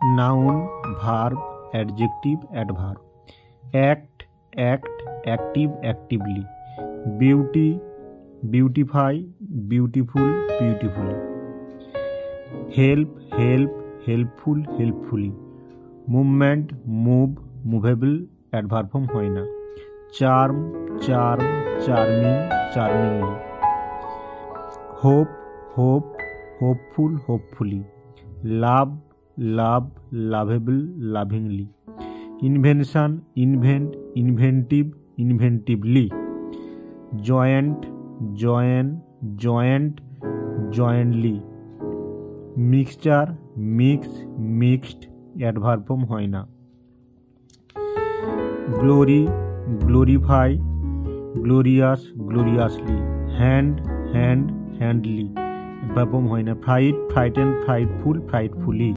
Noun, verb, adjective, adverb. Act, act, active, actively. Beauty, beautify, beautiful, beautifully. Help, help, helpful, helpfully. Movement, move, movable, adverb form হয় না। Charm, charm, charming, charmingly. Hope, hope, hopeful, hopefully. Love, love, lovable, lovingly. Invention, invent, inventive, inventively. Joint, join, joint, jointly. Mixture, mix, mixed, adverb form হয় না। Glory, glorify, glorious, gloriously. Hand, hand, handily, adverb form হয় না। Fright, frighten, frightful, ফ্রাইটফুলি।